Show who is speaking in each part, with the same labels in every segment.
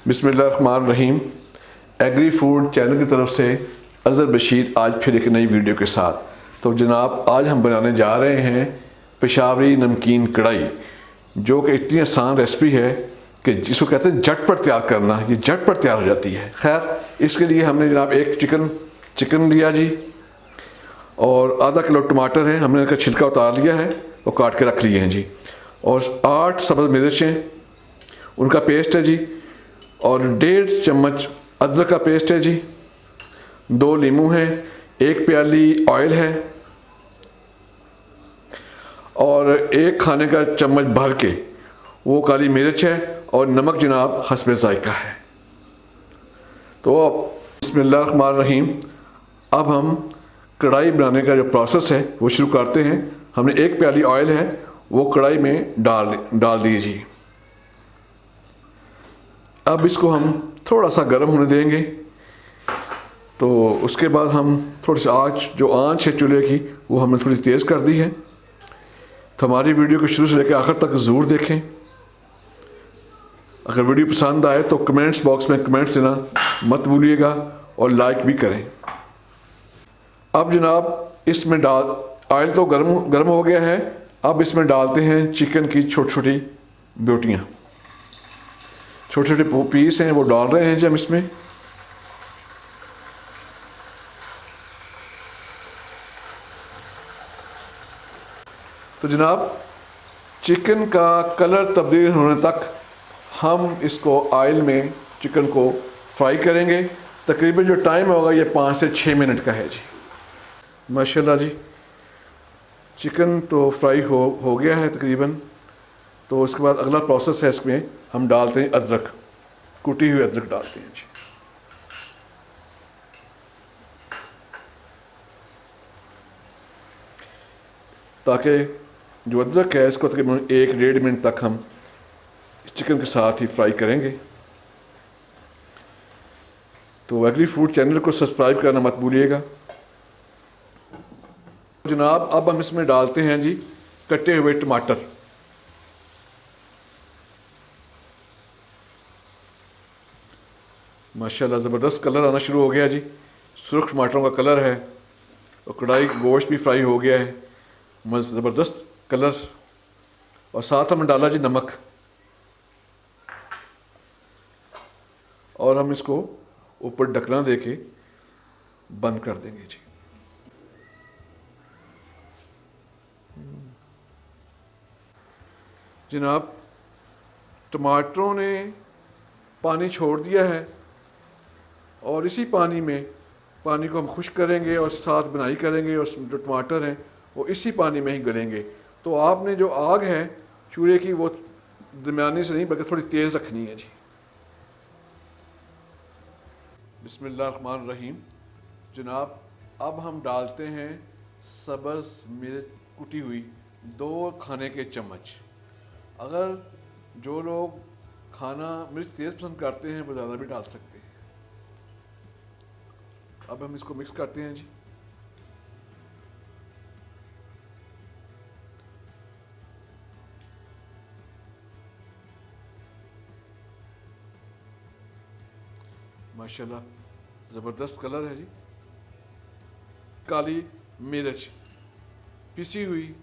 Speaker 1: बिस्मिल्लाहिर्रहमानिर्रहीम। Agri food channel की तरफ से अज़हर बशीर आज फिर एक नई वीडियो के साथ। तो जनाब, आज हम बनाने जा रहे हैं पेशावरी नमकीन कढ़ाई, जो कि इतनी आसान रेसिपी है कि जिसको कहते हैं झटपट तैयार करना, ये झटपट तैयार हो जाती है। खैर, इसके लिए हमने जनाब एक चिकन लिया जी, और आधा किलो टमाटर है, हमने इनका छिलका उतार लिया है और काट के रख लिए हैं जी, और 8 सब्ज़ मिर्चें उनका पेस्ट है जी, और 1.5 चम्मच अदरक का पेस्ट है जी, 2 नींबू हैं, 1 प्याली ऑयल है, और 1 खाने का चम्मच भर के वो काली मिर्च है, और नमक जनाब हस्बे ज़ायका है। तो अब बिस्मिल्लाहिर्रहमानिर्रहीम, अब हम कढ़ाई बनाने का जो प्रोसेस है वो शुरू करते हैं। हमने 1 प्याली ऑयल है वो कढ़ाई में डाल दीजिए। अब इसको हम थोड़ा सा गर्म होने देंगे। तो उसके बाद हम थोड़ी सी आँच है चूल्हे की, वो हमने थोड़ी तेज़ कर दी है। तो हमारी वीडियो को शुरू से लेकर आखिर तक ज़रूर देखें। अगर वीडियो पसंद आए तो कमेंट्स बॉक्स में कमेंट्स देना मत भूलिएगा, और लाइक भी करें। अब जनाब इसमें ऑयल तो गर्म हो गया है। अब इसमें डालते हैं चिकन की छोटी छोटी बोटियाँ, छोटे छोटे पीस हैं वो डाल रहे हैं जी हम इसमें। तो जनाब, चिकन का कलर तब्दील होने तक हम इसको ऑयल में चिकन को फ्राई करेंगे। तकरीबन जो टाइम होगा ये 5 से 6 मिनट का है जी। माशाल्लाह जी, चिकन तो फ्राई हो गया है तकरीबन। तो उसके बाद अगला प्रोसेस है, इसमें हम डालते हैं अदरक, कुटी हुई अदरक डालते हैं जी। ताकि जो अदरक है इसको तकरीबन 1-1.5 मिनट तक हम चिकन के साथ ही फ्राई करेंगे। तो एग्री फूड चैनल को सब्सक्राइब करना मत भूलिएगा। जनाब, अब हम इसमें डालते हैं जी कटे हुए टमाटर। माशाल्लाह ज़बरदस्त कलर आना शुरू हो गया जी, सुर्ख टमाटरों का कलर है, और कढ़ाई गोश्त भी फ्राई हो गया है, ज़बरदस्त कलर। और साथ हमने डाला जी नमक, और हम इसको ऊपर ढकना देके बंद कर देंगे जी। जनाब, टमाटरों ने पानी छोड़ दिया है, और इसी पानी को हम खुश्क करेंगे और साथ बनाई करेंगे, और जो टमाटर हैं वो इसी पानी में ही गलेंगे। तो आपने जो आग है चूल्हे की वो दरमियानी से नहीं बल्कि थोड़ी तेज़ रखनी है जी। बिस्मिल्लाहिर्रहमानिर्रहीम। जनाब, अब हम डालते हैं सब्ज़ मिर्च कुटी हुई 2 खाने के चम्मच। अगर जो लोग खाना मिर्च तेज़ पसंद करते हैं वो ज़्यादा भी डाल सकते हैं। अब हम इसको मिक्स करते हैं जी। माशाल्लाह ज़बरदस्त कलर है जी। काली मिर्च पिसी हुई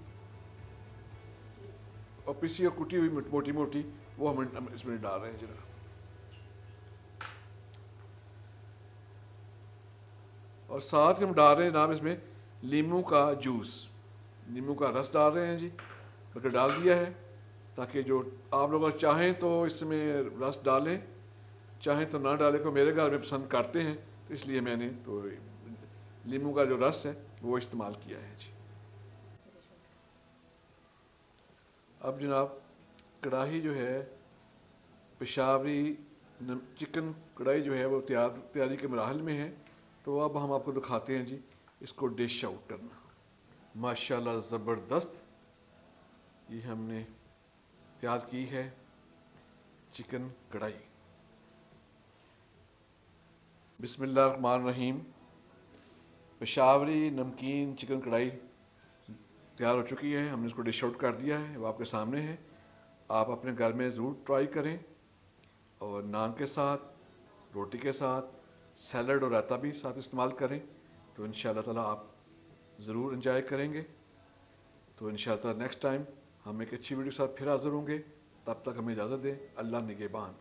Speaker 1: और कुटी हुई मोटी मोटी वो हम इसमें डाल रहे हैं जरा। और साथ हम डाल रहे हैं जनाब इसमें नींबू का जूस, नींबू का रस डाल रहे हैं जी, बल्कि डाल दिया है, ताकि जो आप लोग चाहें तो इसमें रस डालें, चाहें तो ना डालें। को मेरे घर में पसंद करते हैं तो इसलिए मैंने तो नींबू का जो रस है वो इस्तेमाल किया है जी। अब जनाब, कढ़ाई जो है पेशावरी चिकन कढ़ाई जो है वो तैयारी के मराहल में है। तो अब हम आपको दिखाते हैं जी इसको डिश आउट करना। माशाल्लाह ज़बरदस्त ये हमने तैयार की है चिकन कढ़ाई। बिस्मिल्लाहिर्रहमानिर्रहीम। पेशावरी नमकीन चिकन कढ़ाई तैयार हो चुकी है। हमने इसको डिश आउट कर दिया है, वो आपके सामने है। आप अपने घर में ज़रूर ट्राई करें। और नान के साथ, रोटी के साथ, सैलड और रायता भी साथ इस्तेमाल करें तो इंशाअल्लाह ताला आप ज़रूर इंजॉय करेंगे। तो इंशाअल्लाह नेक्स्ट टाइम हम एक अच्छी वीडियो के साथ फिर हाज़िर होंगे। तब तक हमें इजाज़त दें। अल्लाह निगहबान।